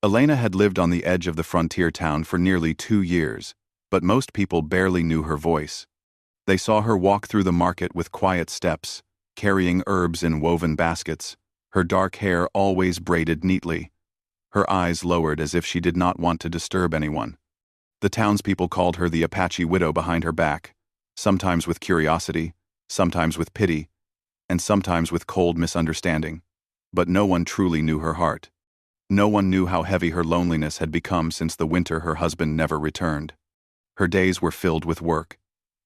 Elena had lived on the edge of the frontier town for nearly 2 years, but most people barely knew her voice. They saw her walk through the market with quiet steps, carrying herbs in woven baskets, her dark hair always braided neatly, her eyes lowered as if she did not want to disturb anyone. The townspeople called her the Apache widow behind her back, sometimes with curiosity, sometimes with pity, and sometimes with cold misunderstanding. But no one truly knew her heart. No one knew how heavy her loneliness had become since the winter her husband never returned. Her days were filled with work.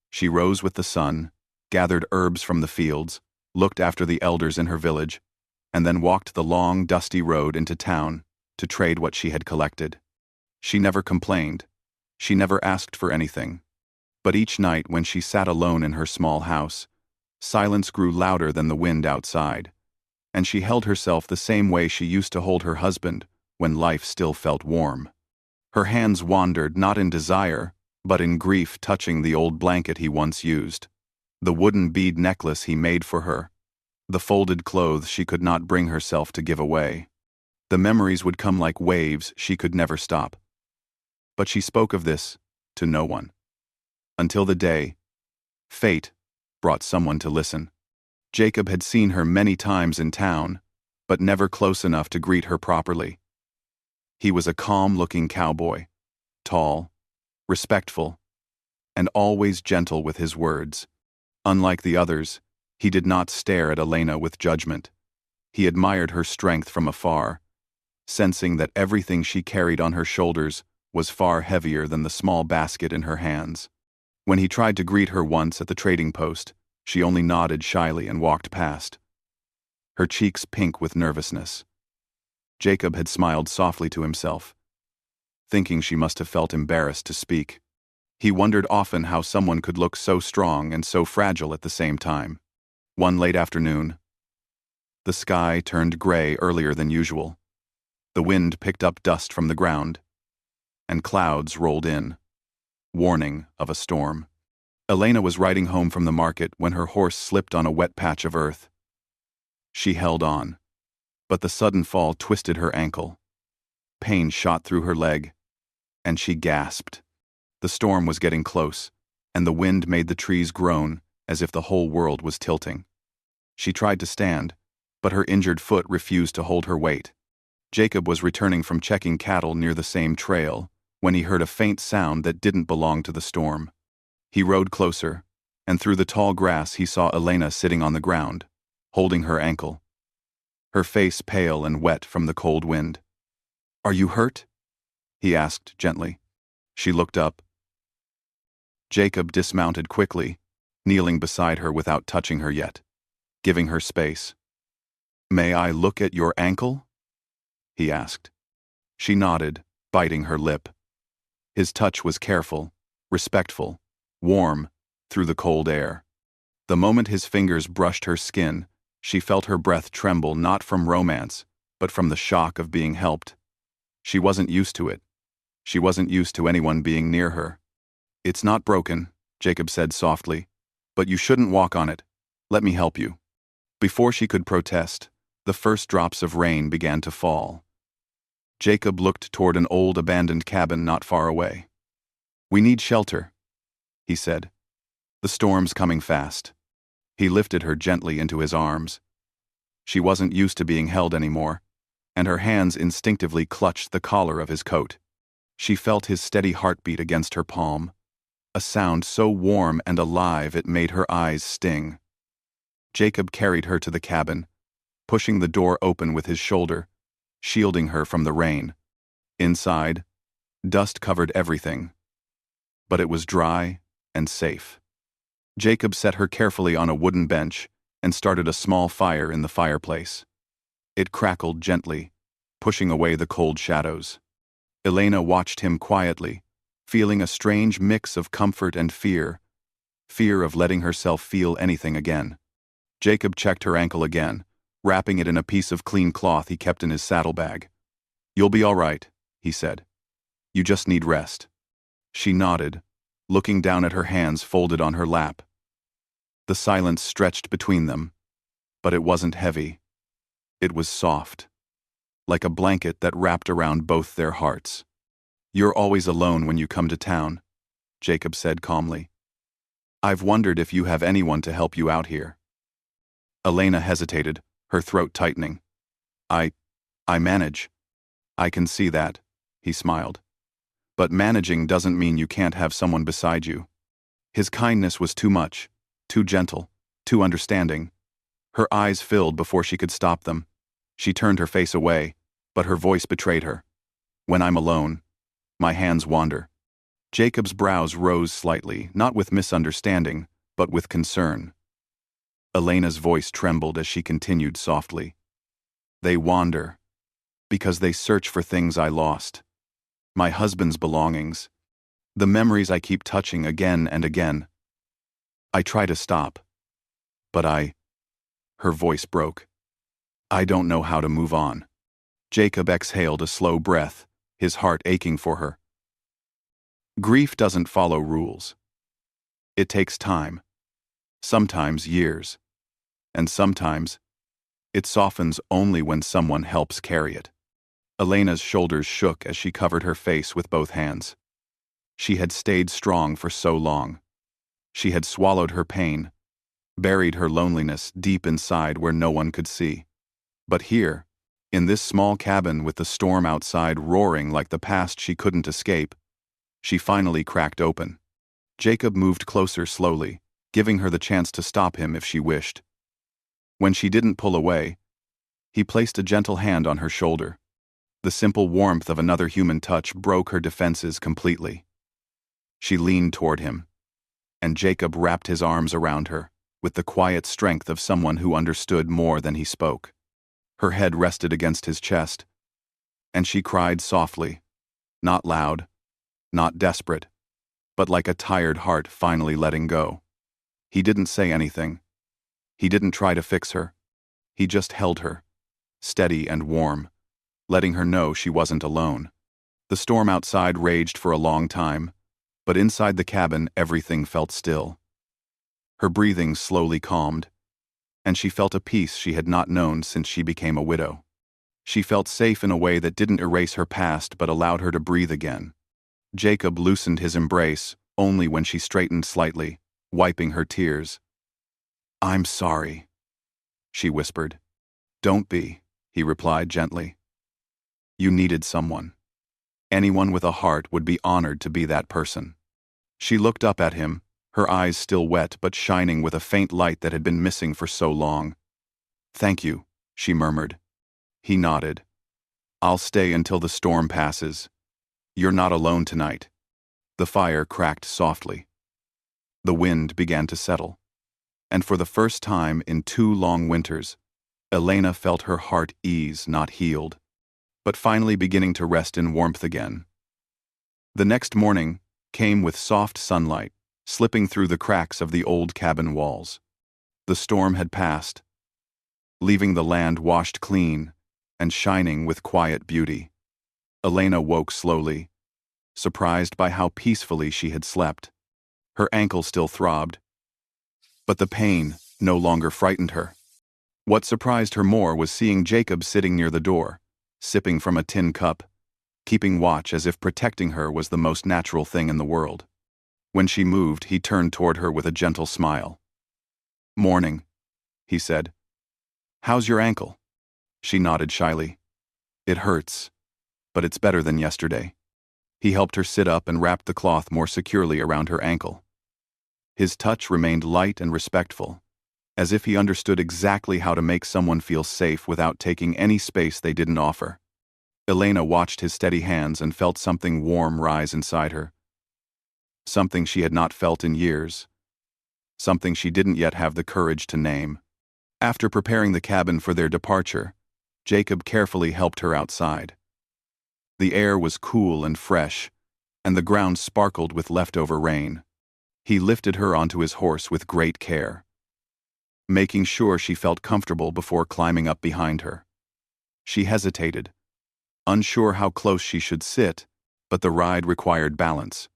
She rose with the sun, gathered herbs from the fields, looked after the elders in her village, and then walked the long, dusty road into town to trade what she had collected. She never complained. She never asked for anything. But each night when she sat alone in her small house, silence grew louder than the wind outside, and she held herself the same way she used to hold her husband when life still felt warm. Her hands wandered not in desire, but in grief, touching the old blanket he once used, the wooden bead necklace he made for her, the folded clothes she could not bring herself to give away. The memories would come like waves she could never stop. But she spoke of this to no one. Until the day, fate brought someone to listen. Jacob had seen her many times in town, but never close enough to greet her properly. He was a calm-looking cowboy, tall, respectful, and always gentle with his words. Unlike the others, he did not stare at Elena with judgment. He admired her strength from afar, sensing that everything she carried on her shoulders was far heavier than the small basket in her hands. When he tried to greet her once at the trading post, she only nodded shyly and walked past, her cheeks pink with nervousness. Jacob had smiled softly to himself, thinking she must have felt embarrassed to speak. He wondered often how someone could look so strong and so fragile at the same time. One late afternoon, the sky turned gray earlier than usual. The wind picked up dust from the ground, and clouds rolled in, warning of a storm. Elena was riding home from the market when her horse slipped on a wet patch of earth. She held on, but the sudden fall twisted her ankle. Pain shot through her leg, and she gasped. The storm was getting close, and the wind made the trees groan as if the whole world was tilting. She tried to stand, but her injured foot refused to hold her weight. Jacob was returning from checking cattle near the same trail when he heard a faint sound that didn't belong to the storm. He rode closer, and through the tall grass he saw Elena sitting on the ground, holding her ankle, her face pale and wet from the cold wind. "Are you hurt?" he asked gently. She looked up. Jacob dismounted quickly, kneeling beside her without touching her yet, giving her space. "May I look at your ankle?" he asked. She nodded, biting her lip. His touch was careful, respectful, warm, through the cold air. The moment his fingers brushed her skin, she felt her breath tremble not from romance, but from the shock of being helped. She wasn't used to it. She wasn't used to anyone being near her. "It's not broken," Jacob said softly, "but you shouldn't walk on it. Let me help you." Before she could protest, the first drops of rain began to fall. Jacob looked toward an old abandoned cabin not far away. "We need shelter," he said. "The storm's coming fast." He lifted her gently into his arms. She wasn't used to being held anymore, and her hands instinctively clutched the collar of his coat. She felt his steady heartbeat against her palm, a sound so warm and alive it made her eyes sting. Jacob carried her to the cabin, pushing the door open with his shoulder, shielding her from the rain. Inside, dust covered everything, but it was dry and safe. Jacob set her carefully on a wooden bench and started a small fire in the fireplace. It crackled gently, pushing away the cold shadows. Elena watched him quietly, feeling a strange mix of comfort and fear of letting herself feel anything again. Jacob checked her ankle again, wrapping it in a piece of clean cloth he kept in his saddlebag. "You'll be all right," he said. "You just need rest." She nodded, looking down at her hands folded on her lap. The silence stretched between them, but it wasn't heavy. It was soft. like a blanket that wrapped around both their hearts. "You're always alone when you come to town," Jacob said calmly. "I've wondered if you have anyone to help you out here." Elena hesitated, her throat tightening. I manage. "I can see that," he smiled. "But managing doesn't mean you can't have someone beside you." His kindness was too much, too gentle, too understanding. Her eyes filled before she could stop them. She turned her face away, but her voice betrayed her. "When I'm alone, my hands wander." Jacob's brows rose slightly, not with misunderstanding, but with concern. Elena's voice trembled as she continued softly. "They wander because they search for things I lost. My husband's belongings. The memories I keep touching again and again. I try to stop. But Her voice broke. "I don't know how to move on." Jacob exhaled a slow breath, his heart aching for her. Grief doesn't follow rules. It takes time. Sometimes years. And sometimes it softens only when someone helps carry it. Elena's shoulders shook as she covered her face with both hands. She had stayed strong for so long. She had swallowed her pain, buried her loneliness deep inside where no one could see. But here, in this small cabin with the storm outside roaring like the past she couldn't escape, she finally cracked open. Jacob moved closer slowly, giving her the chance to stop him if she wished. When she didn't pull away, he placed a gentle hand on her shoulder. The simple warmth of another human touch broke her defenses completely. She leaned toward him, and Jacob wrapped his arms around her, with the quiet strength of someone who understood more than he spoke. Her head rested against his chest, and she cried softly, not loud, not desperate, but like a tired heart finally letting go. He didn't say anything. He didn't try to fix her. He just held her, steady and warm, letting her know she wasn't alone. The storm outside raged for a long time, but inside the cabin everything felt still. Her breathing slowly calmed, and she felt a peace she had not known since she became a widow. She felt safe in a way that didn't erase her past but allowed her to breathe again. Jacob loosened his embrace only when she straightened slightly, wiping her tears. "I'm sorry," she whispered. "Don't be," he replied gently. "You needed someone. Anyone with a heart would be honored to be that person." She looked up at him, her eyes still wet but shining with a faint light that had been missing for so long. "Thank you," she murmured. He nodded. "I'll stay until the storm passes. You're not alone tonight." The fire cracked softly. The wind began to settle. And for the first time in 2 long winters, Elena felt her heart ease, not healed, but finally beginning to rest in warmth again. The next morning came with soft sunlight, slipping through the cracks of the old cabin walls. The storm had passed, leaving the land washed clean and shining with quiet beauty. Elena woke slowly, surprised by how peacefully she had slept. Her ankle still throbbed, but the pain no longer frightened her. What surprised her more was seeing Jacob sitting near the door, sipping from a tin cup, keeping watch as if protecting her was the most natural thing in the world. When she moved, he turned toward her with a gentle smile. "Morning," he said. "How's your ankle?" She nodded shyly. "It hurts, but it's better than yesterday." He helped her sit up and wrapped the cloth more securely around her ankle. His touch remained light and respectful, as if he understood exactly how to make someone feel safe without taking any space they didn't offer. Elena watched his steady hands and felt something warm rise inside her. Something she had not felt in years. Something she didn't yet have the courage to name. After preparing the cabin for their departure, Jacob carefully helped her outside. The air was cool and fresh, and the ground sparkled with leftover rain. He lifted her onto his horse with great care, making sure she felt comfortable before climbing up behind her. She hesitated, unsure how close she should sit, but the ride required balance.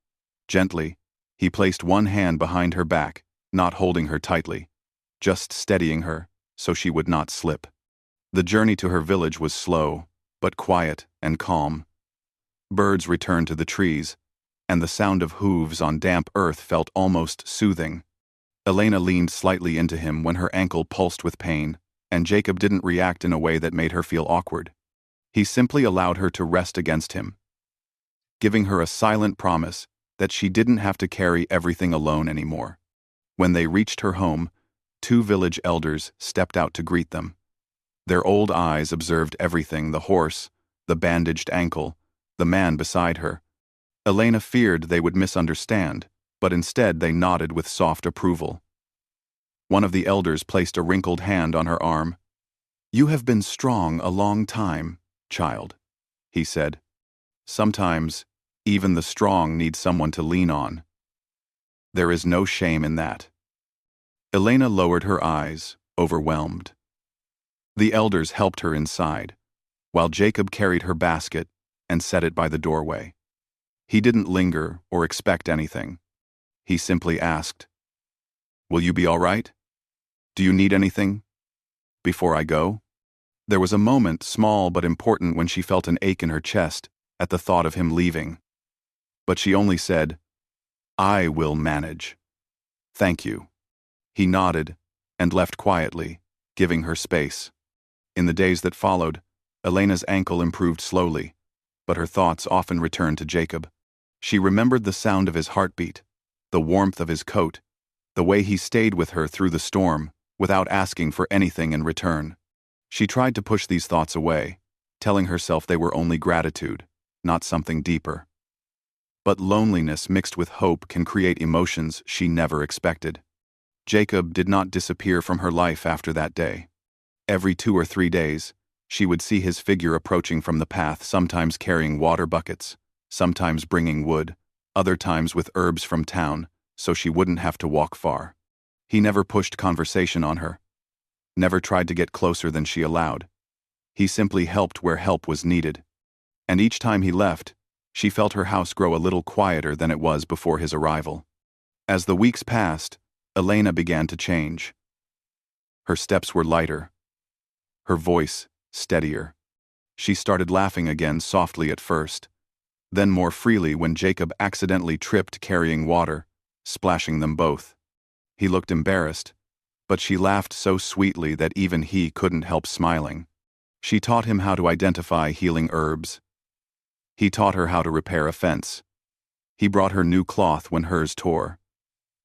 Gently, he placed one hand behind her back, not holding her tightly, just steadying her so she would not slip. The journey to her village was slow, but quiet and calm. Birds returned to the trees, and the sound of hooves on damp earth felt almost soothing. Elena leaned slightly into him when her ankle pulsed with pain, and Jacob didn't react in a way that made her feel awkward. He simply allowed her to rest against him, giving her a silent promise that she didn't have to carry everything alone anymore. When they reached her home, 2 village elders stepped out to greet them. Their old eyes observed everything: the horse, the bandaged ankle, the man beside her. Elena feared they would misunderstand, but instead they nodded with soft approval. One of the elders placed a wrinkled hand on her arm. "You have been strong a long time, child," he said. "Sometimes, even the strong need someone to lean on. There is no shame in that." Elena lowered her eyes, overwhelmed. The elders helped her inside, while Jacob carried her basket and set it by the doorway. He didn't linger or expect anything. He simply asked, "Will you be all right? Do you need anything before I go?" There was a moment, small but important, when she felt an ache in her chest at the thought of him leaving. But she only said, "I will manage. Thank you." He nodded and left quietly, giving her space. In the days that followed, Elena's ankle improved slowly, but her thoughts often returned to Jacob. She remembered the sound of his heartbeat, the warmth of his coat, the way he stayed with her through the storm without asking for anything in return. She tried to push these thoughts away, telling herself they were only gratitude, not something deeper. But loneliness mixed with hope can create emotions she never expected. Jacob did not disappear from her life after that day. Every 2 or 3 days, she would see his figure approaching from the path, sometimes carrying water buckets, sometimes bringing wood, other times with herbs from town, so she wouldn't have to walk far. He never pushed conversation on her, never tried to get closer than she allowed. He simply helped where help was needed. And each time he left, she felt her house grow a little quieter than it was before his arrival. As the weeks passed, Elena began to change. Her steps were lighter, her voice steadier. She started laughing again, softly at first, then more freely when Jacob accidentally tripped carrying water, splashing them both. He looked embarrassed, but she laughed so sweetly that even he couldn't help smiling. She taught him how to identify healing herbs. He taught her how to repair a fence. He brought her new cloth when hers tore.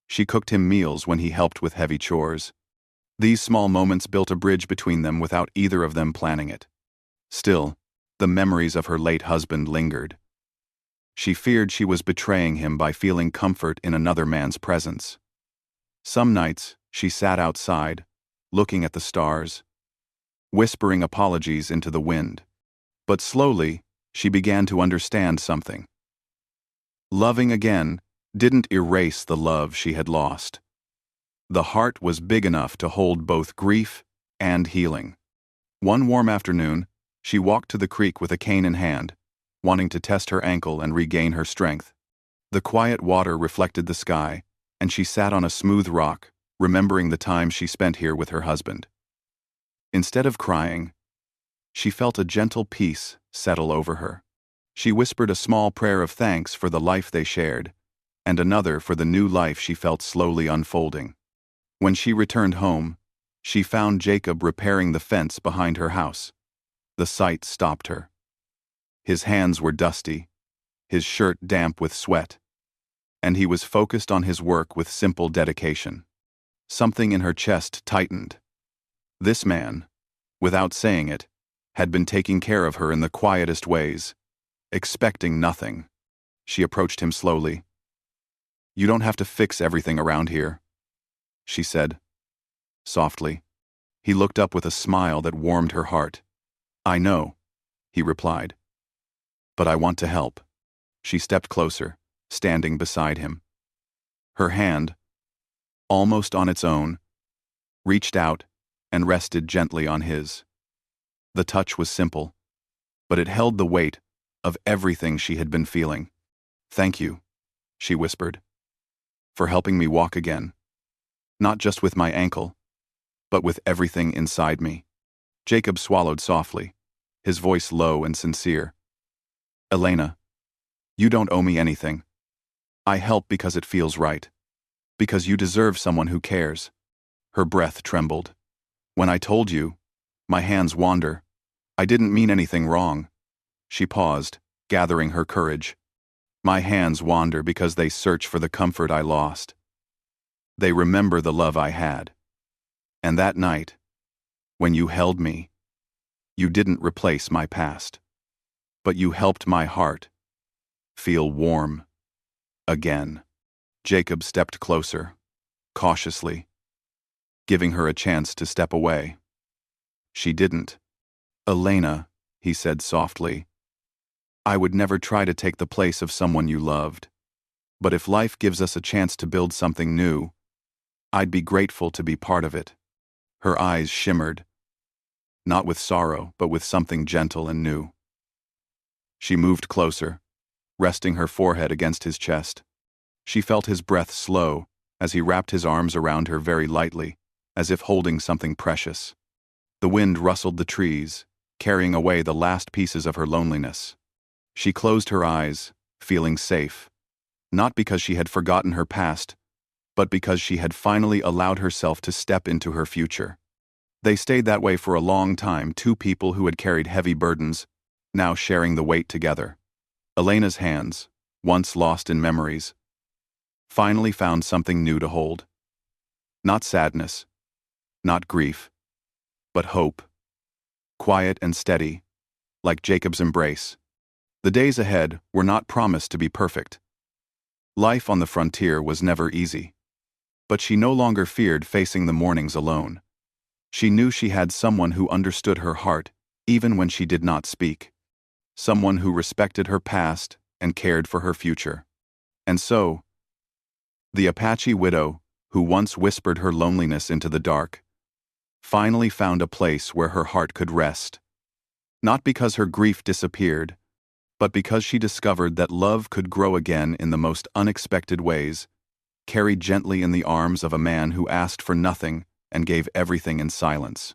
She cooked him meals when he helped with heavy chores. These small moments built a bridge between them without either of them planning it. Still, the memories of her late husband lingered. She feared she was betraying him by feeling comfort in another man's presence. Some nights, she sat outside, looking at the stars, whispering apologies into the wind. But slowly, she began to understand something. Loving again didn't erase the love she had lost. The heart was big enough to hold both grief and healing. One warm afternoon, she walked to the creek with a cane in hand, wanting to test her ankle and regain her strength. The quiet water reflected the sky, and she sat on a smooth rock, remembering the time she spent here with her husband. Instead of crying, she felt a gentle peace settle over her. She whispered a small prayer of thanks for the life they shared, and another for the new life she felt slowly unfolding. When she returned home, she found Jacob repairing the fence behind her house. The sight stopped her. His hands were dusty, his shirt damp with sweat, and he was focused on his work with simple dedication. Something in her chest tightened. This man, without saying it, had been taking care of her in the quietest ways, expecting nothing. She approached him slowly. "You don't have to fix everything around here," she said, softly. He looked up with a smile that warmed her heart. "I know," he replied. "But I want to help." She stepped closer, standing beside him. Her hand, almost on its own, reached out and rested gently on his. The touch was simple, but it held the weight of everything she had been feeling. "Thank you," she whispered, "for helping me walk again. Not just with my ankle, but with everything inside me." Jacob swallowed softly, his voice low and sincere. "Elena, you don't owe me anything. I help because it feels right. Because you deserve someone who cares." Her breath trembled. "When I told you, my hands wander. I didn't mean anything wrong." She paused, gathering her courage. "My hands wander because they search for the comfort I lost. They remember the love I had. And that night, when you held me, you didn't replace my past. But you helped my heart feel warm again." Jacob stepped closer, cautiously, giving her a chance to step away. She didn't. "Elena," he said softly, "I would never try to take the place of someone you loved. But if life gives us a chance to build something new, I'd be grateful to be part of it." Her eyes shimmered, not with sorrow, but with something gentle and new. She moved closer, resting her forehead against his chest. She felt his breath slow as he wrapped his arms around her very lightly, as if holding something precious. The wind rustled the trees, carrying away the last pieces of her loneliness. She closed her eyes, feeling safe, not because she had forgotten her past, but because she had finally allowed herself to step into her future. They stayed that way for a long time, two people who had carried heavy burdens, now sharing the weight together. Elena's hands, once lost in memories, finally found something new to hold. Not sadness, not grief, but hope. Quiet and steady, like Jacob's embrace. The days ahead were not promised to be perfect. Life on the frontier was never easy. But she no longer feared facing the mornings alone. She knew she had someone who understood her heart, even when she did not speak. Someone who respected her past and cared for her future. And so, the Apache widow, who once whispered her loneliness into the dark, finally found a place where her heart could rest. Not because her grief disappeared, but because she discovered that love could grow again in the most unexpected ways, carried gently in the arms of a man who asked for nothing and gave everything in silence.